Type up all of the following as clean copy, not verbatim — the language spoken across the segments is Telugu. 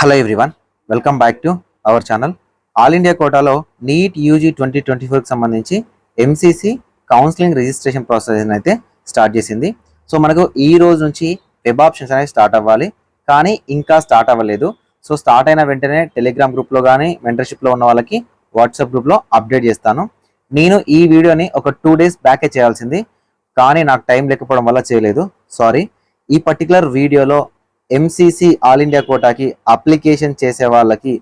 Hello everyone, welcome back to our channel. All India కోటాలో నీట్ యూజీ 2024కి సంబంధించి ఎంసీసీ కౌన్సిలింగ్ రిజిస్ట్రేషన్ ప్రాసెస్ అయితే స్టార్ట్ చేసింది. సో మనకు ఈ రోజు నుంచి వెబ్ ఆప్షన్స్ అనేవి స్టార్ట్ అవ్వాలి, కానీ ఇంకా స్టార్ట్ అవ్వలేదు. సో స్టార్ట్ అయిన వెంటనే టెలిగ్రామ్ గ్రూప్లో కానీ మెంటర్షిప్లో ఉన్న వాళ్ళకి వాట్సాప్ గ్రూప్లో అప్డేట్ చేస్తాను. నేను ఈ వీడియోని ఒక 2 days బ్యాకే చేయాల్సింది, కానీ నాకు టైం లేకపోవడం వల్ల చేయలేదు, సారీ. ఈ పర్టికులర్ వీడియోలో ఎంసీసీ ఆల్ ఇండియా కోటాకి అప్లికేషన్ చేసే వాళ్ళకి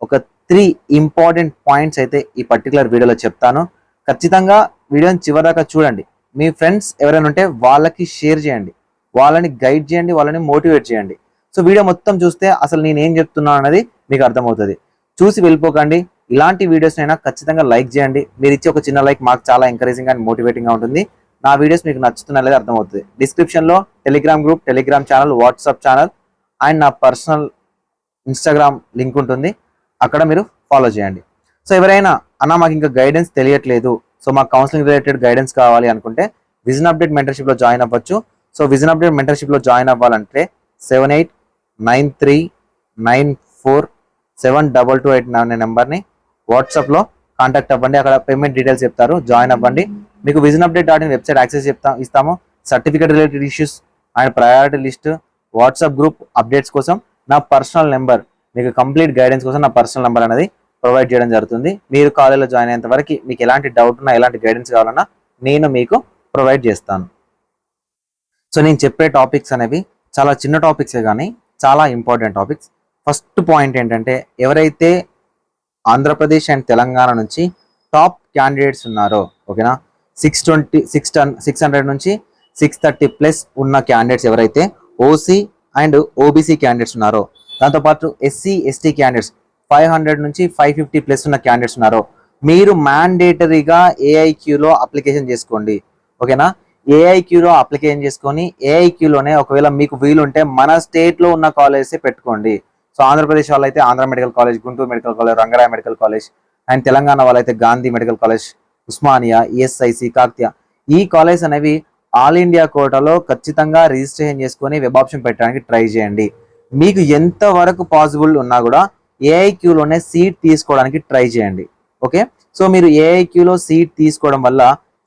ఒక 3 ఇంపార్టెంట్ పాయింట్స్ అయితే ఈ పర్టికులర్ వీడియోలో చెప్తాను. ఖచ్చితంగా వీడియోని చివరిదాకా చూడండి. మీ ఫ్రెండ్స్ ఎవరైనా ఉంటే వాళ్ళకి షేర్ చేయండి, వాళ్ళని గైడ్ చేయండి, వాళ్ళని మోటివేట్ చేయండి. సో వీడియో మొత్తం చూస్తే అసలు నేను ఏం చెప్తున్నాను అనేది మీకు అర్థమవుతుంది. చూసి వెళ్ళిపోకండి. ఇలాంటి వీడియోస్ అయినా ఖచ్చితంగా లైక్ చేయండి. మీరు ఇచ్చే ఒక చిన్న లైక్ మాకు చాలా ఎంకరేజింగ్ అండ్ మోటివేటింగ్గా ఉంటుంది. నా వీడియోస్ మీకు నచ్చుతున్నా లేదా అర్థమవుతుంది. డిస్క్రిప్షన్లో Telegram group, Telegram channel, WhatsApp channel and నా పర్సనల్ ఇన్స్టాగ్రామ్ లింక్ ఉంటుంది, అక్కడ మీరు ఫాలో చేయండి. సో ఎవరైనా అన్న మాకు ఇంకా గైడెన్స్ తెలియట్లేదు, సో మాకు కౌన్సిలింగ్ రిలేటెడ్ గైడెన్స్ కావాలి అనుకుంటే విజన్ అప్డేట్ మెంటర్షిప్లో జాయిన్ అవ్వచ్చు. సో విజన్ అప్డేట్ మెంటర్షిప్లో జాయిన్ అవ్వాలంటే 7893947228 అనే నెంబర్ని వాట్సాప్లో కాంటాక్ట్ అవ్వండి. అక్కడ పేమెంట్ డీటెయిల్స్ చెప్తారు, జాయిన్ అవ్వండి. మీకు విజన్ అప్డేట్.in వెబ్సైట్ యాక్సెస్ ఇస్తాము. Certificate related issues and priority list, WhatsApp group updates కోసం నా పర్సనల్ నెంబర్, మీకు కంప్లీట్ గైడెన్స్ కోసం నా పర్సనల్ నెంబర్ అనేది ప్రొవైడ్ చేయడం జరుగుతుంది. మీరు కాలేజ్లో జాయిన్ అయ్యేంత వరకు మీకు ఎలాంటి డౌట్ ఉన్నా, ఎలాంటి గైడెన్స్ కావాలన్నా నేను మీకు ప్రొవైడ్ చేస్తాను. సో నేను చెప్పే టాపిక్స్ అనేవి చాలా చిన్న టాపిక్సే కానీ చాలా ఇంపార్టెంట్ టాపిక్స్. ఫస్ట్ పాయింట్ ఏంటంటే, ఎవరైతే ఆంధ్రప్రదేశ్ అండ్ తెలంగాణ నుంచి టాప్ క్యాండిడేట్స్ ఉన్నారో, ఓకేనా, 600 నుంచి 630 ప్లస్ ఉన్న క్యాండిడేట్స్ ఎవరైతే ఓసీ అండ్ ఓబీసీ క్యాండిడేట్స్ ఉన్నారో, దాంతోపాటు ఎస్సీ ఎస్టీ క్యాండిడేట్స్ 500 నుంచి 550 ప్లస్ ఉన్న క్యాండిడేట్స్ ఉన్నారో, మీరు మ్యాండేటరీగా ఏఐక్యూలో అప్లికేషన్ చేసుకోండి, ఓకేనా. ఏఐక్యూలో అప్లికేషన్ చేసుకొని ఏఐక్యూలోనే ఒకవేళ మీకు వీలుంటే మన స్టేట్లో ఉన్న కాలేజెస్ పెట్టుకోండి. సో ఆంధ్రప్రదేశ్ వాళ్ళైతే Andhra medical college, Guntur medical college, Rangaraya medical college, and Telangana వాళ్ళైతే Gandhi medical college, Osmania, ESIC, Kakatiya, ఈ కాలేజ్ అనేవి ఆల్ ఇండియా కోటాలో ఖచ్చితంగా రిజిస్ట్రేషన్ చేసుకొని వెబ్ ఆప్షన్ పెట్టడానికి ట్రై చేయండి. మీకు ఎంత వరకు పాసిబుల్ ఉన్నా కూడా ఏఐక్యూలోనే సీట్ తీసుకోవడానికి ట్రై చేయండి, ఓకే. సో మీరు ఏఐక్యూలో సీట్ తీసుకోవడం వల్ల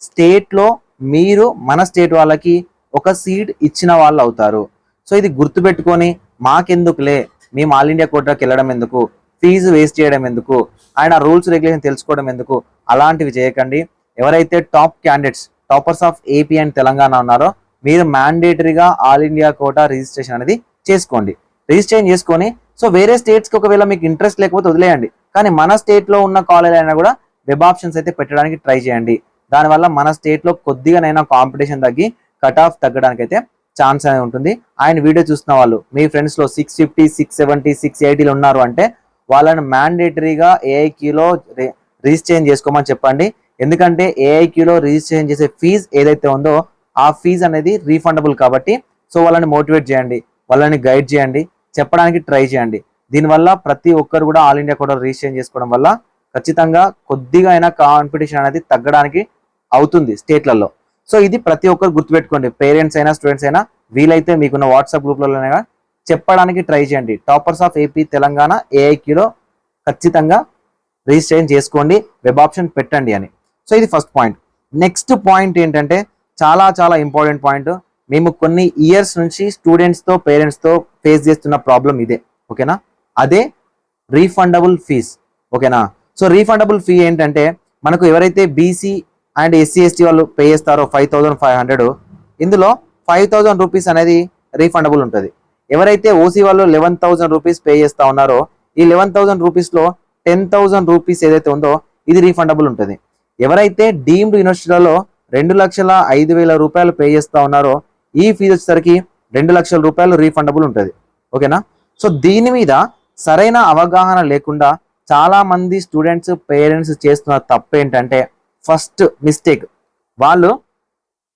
స్టేట్లో మీరు మన స్టేట్ వాళ్ళకి ఒక సీట్ ఇచ్చిన వాళ్ళు అవుతారు. సో ఇది గుర్తుపెట్టుకొని మాకెందుకులే, మేము ఆల్ ఇండియా కోటాకి వెళ్ళడం ఎందుకు, ఫీజు వేస్ట్ చేయడం ఎందుకు, అండ్ ఆ రూల్స్ రెగ్యులేషన్ తెలుసుకోవడం ఎందుకు, అలాంటివి చేయకండి. ఎవరైతే top candidates, toppers of AP and Telangana ఉన్నారో, మీరు మ్యాండేటరీగా ఆల్ ఇండియా కోటా రిజిస్ట్రేషన్ అనేది చేసుకోండి. రిజిస్ట్రేషన్ చేసుకొని సో వేరే స్టేట్స్కి ఒకవేళ మీకు ఇంట్రెస్ట్ లేకపోతే వదిలేయండి, కానీ మన స్టేట్లో ఉన్న కాలేజ్ అయినా కూడా వెబ్ ఆప్షన్స్ అయితే పెట్టడానికి ట్రై చేయండి. దానివల్ల మన స్టేట్లో కొద్దిగానైనా కాంపిటీషన్ తగ్గి కట్ ఆఫ్ తగ్గడానికి అయితే ఛాన్స్ అనేది ఉంటుంది. ఆయన వీడియో చూస్తున్న వాళ్ళు మీ ఫ్రెండ్స్లో 650, 670, 680 ఉన్నారు అంటే వాళ్ళని మ్యాండేటరీగా ఏఐక్యూలో రిజిస్ట్రేషన్ చేసుకోమని చెప్పండి. ఎందుకంటే ఏఐక్యూలో రిజిస్ట్రేషన్ చేసే ఫీజు ఏదైతే ఉందో ఆ ఫీజు అనేది రీఫండబుల్ కాబట్టి, సో వాళ్ళని మోటివేట్ చేయండి, వాళ్ళని గైడ్ చేయండి, చెప్పడానికి ట్రై చేయండి. దీనివల్ల ప్రతి ఒక్కరు కూడా ఆల్ ఇండియా కూడా రిజిస్ట్రేషన్ చేసుకోవడం వల్ల ఖచ్చితంగా కొద్దిగా అయినా కాంపిటీషన్ అనేది తగ్గడానికి అవుతుంది స్టేట్లలో. సో ఇది ప్రతి ఒక్కరు గుర్తుపెట్టుకోండి. పేరెంట్స్ అయినా స్టూడెంట్స్ అయినా వీలైతే మీకున్న వాట్సాప్ గ్రూప్లలో చెప్పడానికి ట్రై చేయండి. టాపర్స్ ఆఫ్ ఏపీ తెలంగాణ ఏఐక్యూలో ఖచ్చితంగా రిజిస్ట్రేషన్ చేసుకోండి, వెబ్ ఆప్షన్ పెట్టండి అని. సో ఇది ఫస్ట్ పాయింట్. నెక్స్ట్ పాయింట్ ఏంటంటే చాలా చాలా ఇంపార్టెంట్ పాయింట్. మేము కొన్ని ఇయర్స్ నుంచి స్టూడెంట్స్తో పేరెంట్స్తో ఫేస్ చేస్తున్న ప్రాబ్లం ఇదే, ఓకేనా. అదే రీఫండబుల్ ఫీజ్, ఓకేనా. సో రీఫండబుల్ ఫీ ఏంటంటే, మనకు ఎవరైతే బీసీ అండ్ ఎస్సీ ఎస్టీ వాళ్ళు పే చేస్తారో 5500, ఇందులో 5000 రూపీస్ అనేది రీఫండబుల్ ఉంటుంది. ఎవరైతే ఓసీ వాళ్ళు 11000 రూపీస్ పే చేస్తూ ఉన్నారో, ఈ 11000 రూపీస్లో 10000 రూపీస్ ఏదైతే ఉందో ఇది రీఫండబుల్ ఉంటుంది. ఎవరైతే డీమ్డ్ యూనివర్సిటీలలో 2,05,000 రూపాయలు పే చేస్తూ ఉన్నారో, ఈ ఫీజు వచ్చేసరికి 2,00,000 రూపాయలు రీఫండబుల్ ఉంటుంది, ఓకేనా. సో దీని మీద సరైన అవగాహన లేకుండా చాలా మంది స్టూడెంట్స్, పేరెంట్స్ చేస్తున్న తప్పు ఏంటంటే, ఫస్ట్ మిస్టేక్, వాళ్ళు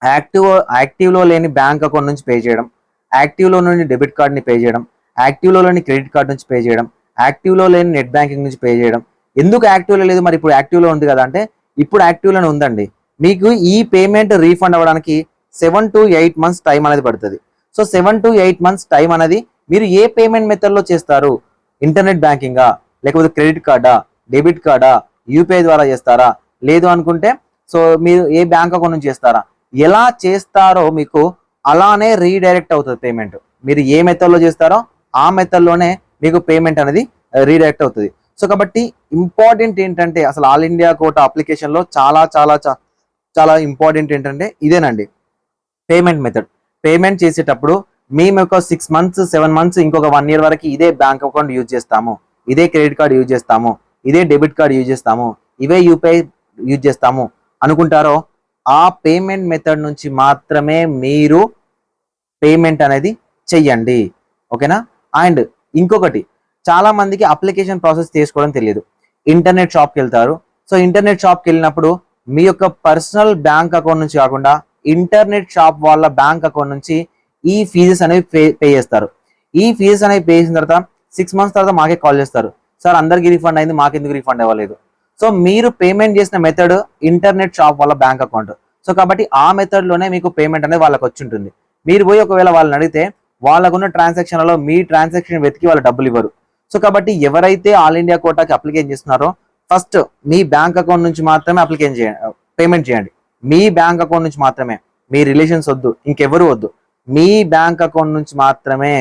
యాక్టివ్లో లేని బ్యాంక్ అకౌంట్ నుంచి పే చేయడం, యాక్టివ్లో నుండి డెబిట్ కార్డ్ని పే చేయడం, యాక్టివ్లో లేని క్రెడిట్ కార్డ్ నుంచి పే చేయడం, యాక్టివ్లో లేని నెట్ బ్యాంకింగ్ నుంచి పే చేయడం. ఎందుకు యాక్టివ్లో లేదు, మరి ఇప్పుడు యాక్టివ్లో ఉంది కదా అంటే, ఇప్పుడు యాక్టివ్లోనే ఉందండి. మీకు ఈ పేమెంట్ రీఫండ్ అవ్వడానికి 7 to 8 months టైం అనేది పడుతుంది. సో 7 to 8 months టైం అనేది మీరు ఏ పేమెంట్ మెథడ్లో చేస్తారు, ఇంటర్నెట్ బ్యాంకింగా, లేకపోతే క్రెడిట్ కార్డా, డెబిట్ కార్డా, యూపీఐ ద్వారా చేస్తారా, లేదు అనుకుంటే సో మీరు ఏ బ్యాంక్ అకౌంట్ నుంచి చేస్తారా, ఎలా చేస్తారో మీకు అలానే రీడైరెక్ట్ అవుతుంది పేమెంట్. మీరు ఏ మెథడ్లో చేస్తారో ఆ మెథడ్లోనే మీకు పేమెంట్ అనేది రీడైరెక్ట్ అవుతుంది. సో కాబట్టి ఇంపార్టెంట్ ఏంటంటే అసలు ఆల్ ఇండియా కోటా అప్లికేషన్లో చాలా చాలా చాలా ఇంపార్టెంట్ ఏంటంటే ఇదేనండి, పేమెంట్ మెథడ్. పేమెంట్ చేసేటప్పుడు మేము ఒక 6 months 7 months ఇంకొక 1 year వరకు ఇదే బ్యాంక్ అకౌంట్ యూజ్ చేస్తాము, ఇదే క్రెడిట్ కార్డ్ యూజ్ చేస్తాము, ఇదే డెబిట్ కార్డ్ యూజ్ చేస్తాము, ఇవే యూపీఐ యూజ్ చేస్తాము అనుకుంటారో ఆ పేమెంట్ మెథడ్ నుంచి మాత్రమే మీరు పేమెంట్ అనేది చెయ్యండి. ఓకేనా. అండ్ ఇంకొకటి, చాలా మందికి అప్లికేషన్ ప్రాసెస్ చేసుకోవడం తెలియదు. ఇంటర్నెట్ షాప్కి వెళ్తారు. సో ఇంటర్నెట్ షాప్కి వెళ్ళినప్పుడు మీ యొక్క పర్సనల్ బ్యాంక్ అకౌంట్ నుంచి కాకుండా ఇంటర్నెట్ షాప్ వాళ్ళ బ్యాంక్ అకౌంట్ నుంచి ఈ ఫీజెస్ అనేవి పే చేస్తారు. ఈ ఫీజెస్ అనేవి పే చేసిన తర్వాత 6 months తర్వాత మాకే కాల్ చేస్తారు, సార్ అందరికీ రిఫండ్ అయింది, మాకెందుకు రిఫండ్ అవ్వలేదు. సో మీరు పేమెంట్ చేసిన మెథడ్ ఇంటర్నెట్ షాప్ వాళ్ళ బ్యాంక్ అకౌంట్. సో కాబట్టి ఆ మెథడ్లోనే మీకు పేమెంట్ అనేది వాళ్ళకి వచ్చి ఉంటుంది. మీరు పోయి ఒకవేళ వాళ్ళని అడిగితే వాళ్ళకున్న ట్రాన్సాక్షన్లలో మీ ట్రాన్సాక్షన్ వెతికి వాళ్ళు డబ్బులు ఇవ్వరు. సో కాబట్టి ఎవరైతే ఆల్ ఇండియా కోటాకి అప్లికేషన్ చేస్తున్నారో ఫస్ట్ మీ బ్యాంక్ అకౌంట్ నుంచి మాత్రమే అప్లికేషన్ చేయండి, పేమెంట్ చేయండి. మీ బ్యాంక్ అకౌంట్ నుంచి మాత్రమే, మీ రిలేషన్స్ వద్దు, ఇంకెవరు వద్దు. మీ బ్యాంక్ అకౌంట్ నుంచి మాత్రమే,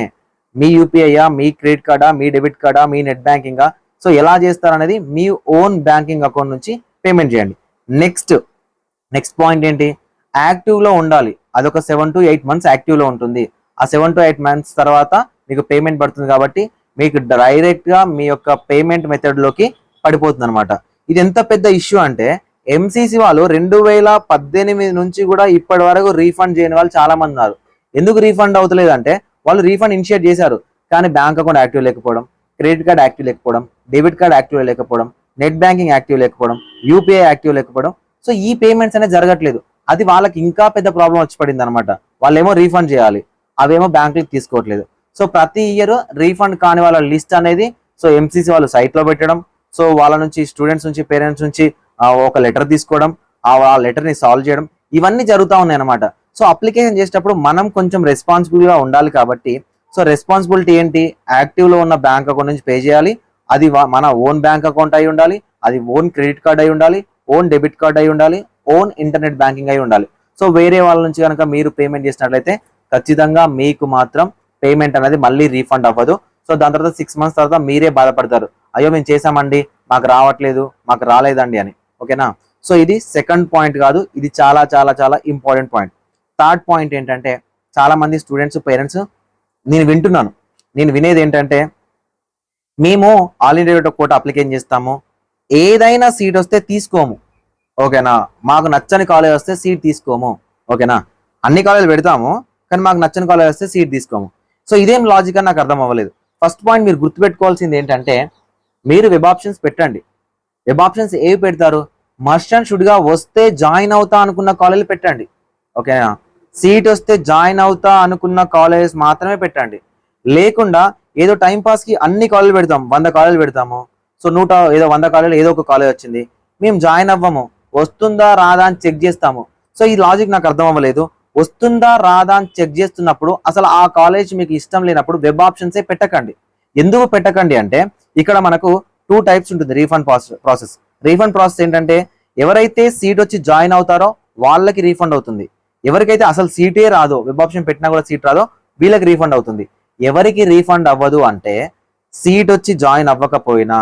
మీ యూపీఐయా, మీ క్రెడిట్ కార్డా, మీ డెబిట్ కార్డా, మీ నెట్ బ్యాంకింగా, సో ఎలా చేస్తారనేది మీ ఓన్ బ్యాంకింగ్ అకౌంట్ నుంచి పేమెంట్ చేయండి. నెక్స్ట్ పాయింట్ ఏంటి, యాక్టివ్లో ఉండాలి. అదొక 7 to 8 months యాక్టివ్లో ఉంటుంది. ఆ 7 to 8 months తర్వాత మీకు పేమెంట్ పడుతుంది కాబట్టి మీకు డైరెక్ట్గా మీ యొక్క పేమెంట్ మెథడ్లోకి పడిపోతుంది అనమాట. ఇది ఎంత పెద్ద ఇష్యూ అంటే ఎంసీసీ వాళ్ళు 2018 నుంచి కూడా ఇప్పటి వరకు రీఫండ్ చేయని వాళ్ళు చాలా మంది ఉన్నారు. ఎందుకు రీఫండ్ అవుతలేదు అంటే వాళ్ళు రీఫండ్ ఇనిషియేట్ చేశారు కానీ బ్యాంక్ అకౌంట్ యాక్టివ్ లేకపోవడం, క్రెడిట్ కార్డ్ యాక్టివ్ లేకపోవడం, డెబిట్ కార్డ్ యాక్టివ్ లేకపోవడం, నెట్ బ్యాంకింగ్ యాక్టివ్ లేకపోవడం, యూపీఐ యాక్టివ్ లేకపోవడం. సో ఈ పేమెంట్స్ అనేది జరగట్లేదు. అది వాళ్ళకి ఇంకా పెద్ద ప్రాబ్లం వచ్చి పడింది అనమాట. వాళ్ళేమో రీఫండ్ చేయాలి, అవేమో బ్యాంకులకు తీసుకోవట్లేదు. సో ప్రతి ఇయర్ రీఫండ్ కాని వాళ్ళ లిస్ట్ అనేది సో ఎంసీసీ వాళ్ళు సైట్లో పెట్టడం, సో వాళ్ళ నుంచి స్టూడెంట్స్ నుంచి పేరెంట్స్ నుంచి ఒక లెటర్ తీసుకోవడం, ఆ లెటర్ని సాల్వ్ చేయడం, ఇవన్నీ జరుగుతూ ఉన్నాయి అనమాట. సో అప్లికేషన్ చేసేటప్పుడు మనం కొంచెం రెస్పాన్సిబుల్గా ఉండాలి. కాబట్టి సో రెస్పాన్సిబిలిటీ ఏంటి, యాక్టివ్లో ఉన్న బ్యాంక్ అకౌంట్ నుంచి పే చేయాలి. అది మన ఓన్ బ్యాంక్ అకౌంట్ అయి ఉండాలి, అది ఓన్ క్రెడిట్ కార్డ్ అయి ఉండాలి, ఓన్ డెబిట్ కార్డ్ అయి ఉండాలి, ఓన్ ఇంటర్నెట్ బ్యాంకింగ్ అయి ఉండాలి. సో వేరే వాళ్ళ నుంచి కనుక మీరు పేమెంట్ చేసినట్లయితే ఖచ్చితంగా మీకు మాత్రం పేమెంట్ అనేది మళ్ళీ రీఫండ్ అవ్వదు. సో దాని తర్వాత 6 months తర్వాత మీరే బాధపడతారు, అయ్యో మేము చేసామండి మాకు రావట్లేదు, మాకు రాలేదండి అని. ఓకేనా. సో ఇది సెకండ్ పాయింట్ కాదు, ఇది చాలా చాలా చాలా ఇంపార్టెంట్ పాయింట్. థర్డ్ పాయింట్ ఏంటంటే చాలా మంది స్టూడెంట్స్ పేరెంట్స్ నేను వినేది ఏంటంటే మేము ఆల్ ఇండియా కోటా అప్లికేషన్ చేస్తాము, ఏదైనా సీట్ వస్తే తీసుకోము. ఓకేనా. మాకు నచ్చని కాలేజ్ వస్తే సీట్ తీసుకోము. ఓకేనా. అన్ని కాలేజీలు పెడతాము కానీ మాకు నచ్చని కాలేజ్ వస్తే సీట్ తీసుకోము. సో ఇదేం లాజిక్ అని నాకు అర్థం అవ్వలేదు. ఫస్ట్ పాయింట్ మీరు గుర్తుపెట్టుకోవాల్సింది ఏంటంటే మీరు వెబ్ ఆప్షన్స్ పెట్టండి. వెబ్ ఆప్షన్స్ ఏవి పెడతారు, మస్ట్ అండ్ షుడ్గా వస్తే జాయిన్ అవుతా అనుకున్న కాలేజ్ పెట్టండి. ఓకేనా. సీట్ వస్తే జాయిన్ అవుతా అనుకున్న కాలేజెస్ మాత్రమే పెట్టండి. లేకుండా ఏదో టైం పాస్కి అన్ని కాలేజీలు పెడతాం, 100 కాలేజీలు పెడతాము. సో 100 కాలేజీలు ఏదో ఒక కాలేజ్ వచ్చింది, మేము జాయిన్ అవ్వము, వస్తుందా రాదా అని చెక్ చేస్తాము. సో ఈ లాజిక్ నాకు అర్థం అవ్వలేదు. వస్తుందా రాదా అని చెక్ చేస్తున్నప్పుడు అసలు ఆ కాలేజ్ మీకు ఇష్టం లేనప్పుడు వెబ్ ఆప్షన్సే పెట్టకండి. ఎందుకు పెట్టకండి అంటే ఇక్కడ మనకు 2 types ఉంటుంది రీఫండ్ ప్రాసెస్. రీఫండ్ ప్రాసెస్ ఏంటంటే ఎవరైతే సీట్ వచ్చి జాయిన్ అవుతారో వాళ్ళకి రీఫండ్ అవుతుంది. ఎవరికైతే అసలు సీటే రాదో, వెబ్ ఆప్షన్ పెట్టినా కూడా సీట్ రాదో, వీళ్ళకి రీఫండ్ అవుతుంది. ఎవరికి రీఫండ్ అవ్వదు అంటే సీట్ వచ్చి జాయిన్ అవ్వకపోయినా,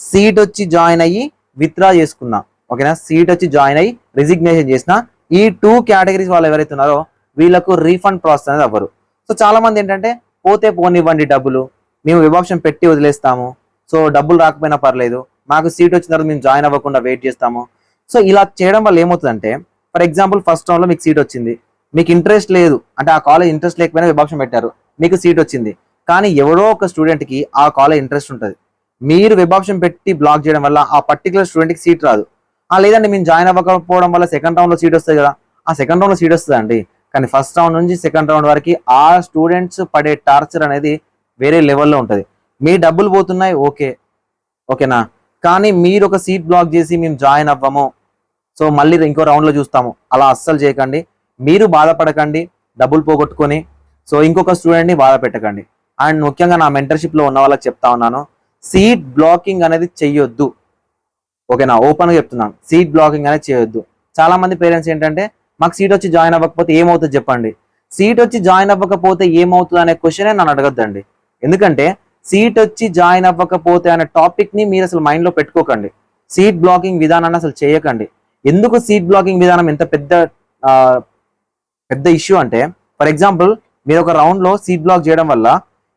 సీట్ వచ్చి జాయిన్ అయ్యి విత్డ్రా చేసుకున్నా, ఓకేనా, సీట్ వచ్చి జాయిన్ అయ్యి రిజిగ్నేషన్ చేసిన ఈ 2 categories వాళ్ళు ఎవరైతే ఉన్నారో వీళ్ళకు రీఫండ్ ప్రాసెస్ అనేది అవ్వరు. సో చాలా మంది ఏంటంటే పోతే పోనివ్వండి డబ్బులు, మేము వెబ్ ఆప్షన్ పెట్టి వదిలేస్తాము, సో డబ్బులు రాకపోయినా పర్లేదు, మాకు సీట్ వచ్చిన తర్వాత మేము జాయిన్ అవ్వకుండా వెయిట్ చేస్తాము. సో ఇలా చేయడం వల్ల ఏమవుతుందంటే ఫర్ ఎగ్జాంపుల్ ఫస్ట్ రౌండ్లో మీకు సీట్ వచ్చింది, మీకు ఇంట్రెస్ట్ లేదు అంటే ఆ కాలేజ్ ఇంట్రెస్ట్ లేకపోయినా వెబ్ ఆప్షన్ పెట్టారు, మీకు సీట్ వచ్చింది. కానీ ఎవరో ఒక స్టూడెంట్కి ఆ కాలేజ్ ఇంట్రెస్ట్ ఉంటుంది, మీరు వెబ్ ఆప్షన్ పెట్టి బ్లాక్ చేయడం వల్ల ఆ పర్టికులర్ స్టూడెంట్కి సీట్ రాదు. లేదంటే మేము జాయిన్ అవ్వకపోవడం వల్ల సెకండ్ రౌండ్లో సీట్ వస్తుంది కదా, ఆ సెకండ్ రౌండ్లో సీట్ వస్తుంది అండి. కానీ ఫస్ట్ రౌండ్ నుంచి సెకండ్ రౌండ్ వరకు ఆ స్టూడెంట్స్ పడే టార్చర్ అనేది వేరే లెవెల్లో ఉంటుంది. మీ డబ్బులు పోతున్నాయి ఓకేనా, కానీ మీరు ఒక సీట్ బ్లాక్ చేసి మేము జాయిన్ అవ్వము, సో మళ్ళీ ఇంకో రౌండ్లో చూస్తాము, అలా అస్సలు చేయకండి. మీరు బాధపడకండి డబ్బులు పోగొట్టుకొని, సో ఇంకొక స్టూడెంట్ని బాధ పెట్టకండి. అండ్ ముఖ్యంగా నా మెంటర్షిప్లో ఉన్న వాళ్ళకి చెప్తా ఉన్నాను, సీట్ బ్లాకింగ్ అనేది చెయ్యొద్దు. ఓకేనా, ఓపెన్గా చెప్తున్నాను, సీట్ బ్లాకింగ్ అనేది చేయొద్దు. చాలా మంది పేరెంట్స్ ఏంటంటే మాకు సీట్ వచ్చి జాయిన్ అవ్వకపోతే ఏమవుతుంది చెప్పండి. సీట్ వచ్చి జాయిన్ అవ్వకపోతే ఏమవుతుంది అనే క్వశ్చనే నన్ను అడగద్దండి. ఎందుకంటే సీట్ వచ్చి జాయిన్ అవ్వకపోతే అనే టాపిక్ ని మీరు అసలు మైండ్ లో పెట్టుకోకండి. సీట్ బ్లాకింగ్ విధానాన్ని అసలు చేయకండి. ఎందుకు సీట్ బ్లాకింగ్ విధానం ఎంత పెద్ద ఇష్యూ అంటే, ఫర్ ఎగ్జాంపుల్ మీరు ఒక రౌండ్ లో సీట్ బ్లాక్ చేయడం వల్ల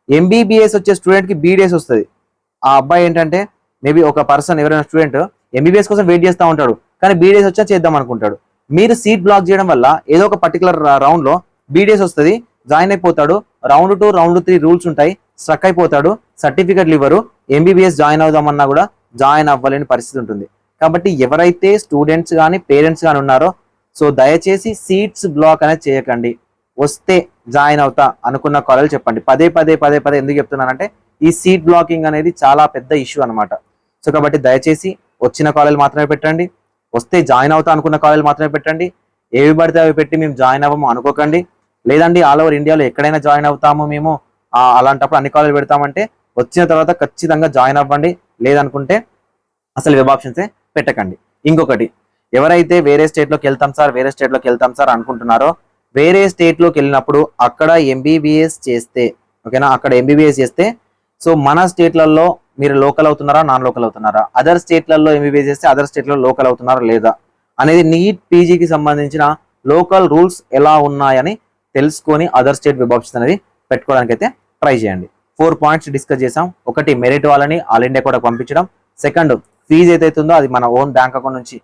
ఎంబీబీఎస్ వచ్చే స్టూడెంట్ కి బీడీఎస్ వస్తుంది. ఆ అబ్బాయి ఏంటంటే మేబీ ఒక పర్సన్ ఎవరైనా స్టూడెంట్ ఎంబీబీఎస్ కోసం వెయిట్ చేస్తూ ఉంటాడు, కానీ బీడీఎస్ వచ్చా చేద్దాం అనుకుంటాడు. మీరు సీట్ బ్లాక్ చేయడం వల్ల ఏదో ఒక పర్టికులర్ రౌండ్ లో బీడీఎస్ వస్తుంది, జాయిన్ అయిపోతాడు. రౌండ్ 2, రౌండ్ 3 రూల్స్ ఉంటాయి, స్ట్రక్ అయిపోతాడు, సర్టిఫికెట్లు ఇవ్వరు, ఎంబీబీఎస్ జాయిన్ అవుదామన్నా కూడా జాయిన్ అవ్వలేని పరిస్థితి ఉంటుంది. కాబట్టి ఎవరైతే స్టూడెంట్స్ కానీ పేరెంట్స్ కానీ ఉన్నారో సో దయచేసి సీట్స్ బ్లాక్ అనేది చేయకండి. వస్తే జాయిన్ అవుతా అనుకున్న కాలేజ్ చెప్పండి. పదే ఎందుకు చెప్తున్నానంటే ఈ సీట్ బ్లాకింగ్ అనేది చాలా పెద్ద ఇష్యూ అనమాట. సో కాబట్టి దయచేసి వచ్చిన కాలేజ్ మాత్రమే పెట్టండి. వస్తే జాయిన్ అవుతా అనుకున్న కాలేజ్ మాత్రమే పెట్టండి. ఏవి పడితే అవి పెట్టి మేము జాయిన్ అవ్వము అనుకోకండి. లేదండి ఆల్ ఓవర్ ఇండియాలో ఎక్కడైనా జాయిన్ అవుతాము మేము, అలాంటప్పుడు అన్ని కాలేజ్ పెడతామంటే వచ్చిన తర్వాత ఖచ్చితంగా జాయిన్ అవ్వండి. లేదనుకుంటే అసలు వెబ్ ఆప్షన్సే పెట్టకండి. ఇంకొకటి, ఎవరైతే వేరే స్టేట్లోకి వెళ్తాం సార్ అనుకుంటున్నారో, వేరే స్టేట్లోకి వెళ్ళినప్పుడు అక్కడ ఎంబీబీఎస్ చేస్తే, ఓకేనా, అక్కడ ఎంబీబీఎస్ చేస్తే సో మన స్టేట్లలో మీరు లోకల్ అవుతున్నారా, నాన్ లోకల్ అవుతున్నారా, అదర్ స్టేట్లలో ఎంబీబీఎస్ చేస్తే అదర్ స్టేట్లలో లోకల్ అవుతున్నారా లేదా అనేది నీట్ పీజీకి సంబంధించిన లోకల్ రూల్స్ ఎలా ఉన్నాయని తెలుసుకొని అదర్ స్టేట్ వెబ్ ఆప్షన్స్ అనేది పెట్టుకోవడానికి అయితే ట్రై చేయండి. 4 పాయింట్స్ డిస్కస్ చేసాం. ఒకటి, మెరిట్ వాళ్ళని ఆల్ ఇండియా కూడా పంపించడం. సెకండ్, ఫీజు ఏదైతే ఉందో అది మన ఓన్ బ్యాంక్ అకౌంట్ నుంచి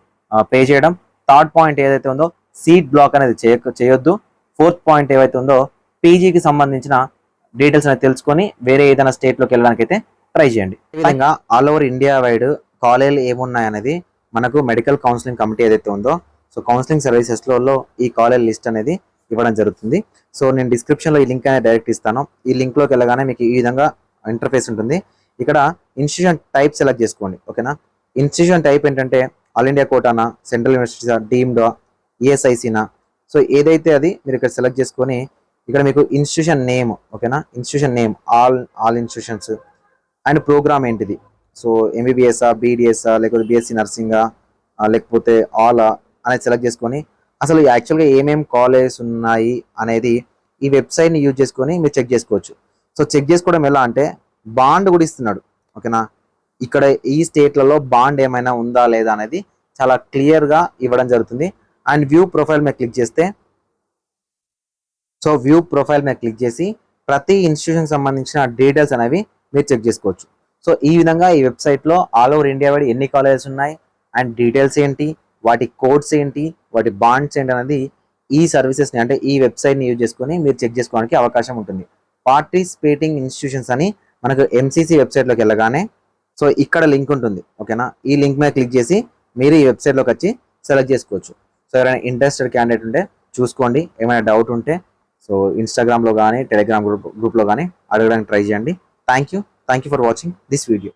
పే చేయడం. థర్డ్ పాయింట్ ఏదైతే ఉందో సీట్ బ్లాక్ అనేది చేయొద్దు. ఫోర్త్ పాయింట్ ఏవైతే ఉందో పీజీకి సంబంధించిన డీటెయిల్స్ అనేది తెలుసుకొని వేరే ఏదైనా స్టేట్లోకి వెళ్ళడానికి అయితే ట్రై చేయండి. ఈ విధంగా ఆల్ ఓవర్ ఇండియా వైడ్ కాలేజీలు ఏమున్నాయనేది మనకు మెడికల్ కౌన్సిలింగ్ కమిటీ ఏదైతే ఉందో సో కౌన్సిలింగ్ సర్వీసెస్లో ఈ కాలేజ్ లిస్ట్ అనేది ఇవ్వడం జరుగుతుంది. సో నేను డిస్క్రిప్షన్లో ఈ లింక్ అనేది డైరెక్ట్ ఇస్తాను. ఈ లింక్లోకి వెళ్ళగానే మీకు ఈ విధంగా ఇంటర్ఫేస్ ఉంటుంది. ఇక్కడ ఇన్స్టిట్యూషన్ టైప్ సెలెక్ట్ చేసుకోండి. ఓకేనా, ఇన్స్టిట్యూషన్ టైప్ ఏంటంటే ఆల్ ఇండియా కోటానా, సెంట్రల్ యూనివర్సిటీసా, డీమ్డా, ఈఎస్ఐసినా, సో ఏదైతే అది మీరు ఇక్కడ సెలెక్ట్ చేసుకొని ఇక్కడ మీకు ఇన్స్టిట్యూషన్ నేమ్, ఓకేనా, institution name all institutions and program ఏంటిది, సో ఎంబీబీఎస్ఆ, బీడీఎస్ఆ, లేకపోతే బీఎస్సీ నర్సింగా, లేకపోతే ఆల్ అనేది సెలెక్ట్ చేసుకొని అసలు యాక్చువల్గా ఏమేమి కాలేజెస్ ఉన్నాయి అనేది ఈ వెబ్సైట్ని యూజ్ చేసుకొని మీరు చెక్ చేసుకోవచ్చు. సో చెక్ చేసుకోవడం ఎలా అంటే బాండ్ కూడా ఇస్తున్నాడు. ఓకేనా, ఇక్కడ ఈ స్టేట్లలో బాండ్ ఏమైనా ఉందా లేదా అనేది చాలా క్లియర్గా ఇవ్వడం జరుగుతుంది. అండ్ వ్యూ ప్రొఫైల్ మీద క్లిక్ చేస్తే, సో వ్యూ ప్రొఫైల్ మీద క్లిక్ చేసి ప్రతి ఇన్స్టిట్యూషన్ సంబంధించిన డీటెయిల్స్ అనేవి మీరు చెక్ చేసుకోవచ్చు. సో ఈ విధంగా ఈ వెబ్సైట్లో ఆల్ ఓవర్ ఇండియా వైడ్ ఎన్ని కాలేజెస్ ఉన్నాయి అండ్ డీటెయిల్స్ ఏంటి, వాటి కోడ్స్ ఏంటి, వాటి బాండ్స్ ఏంటి అనేది ఈ సర్వీసెస్ని అంటే ఈ వెబ్సైట్ని యూజ్ చేసుకొని మీరు చెక్ చేసుకోవడానికి అవకాశం ఉంటుంది. పార్టిసిపేటింగ్ ఇన్స్టిట్యూషన్స్ అని మనకు ఎంసీసీ వెబ్సైట్లోకి వెళ్ళగానే సో ఇక్కడ లింక్ ఉంటుంది. ఓకేనా, ఈ లింక్ మీద క్లిక్ చేసి మీరు ఈ వెబ్సైట్లోకి వచ్చి సెలెక్ట్ చేసుకోవచ్చు. సో ఎవరైనా ఇంట్రెస్టెడ్ క్యాండిడేట్ ఉంటే చూసుకోండి. ఏమైనా డౌట్ ఉంటే సో ఇన్స్టాగ్రామ్లో కానీ టెలిగ్రామ్ గ్రూప్లో కానీ అడగడానికి ట్రై చేయండి. Thank you for watching this video.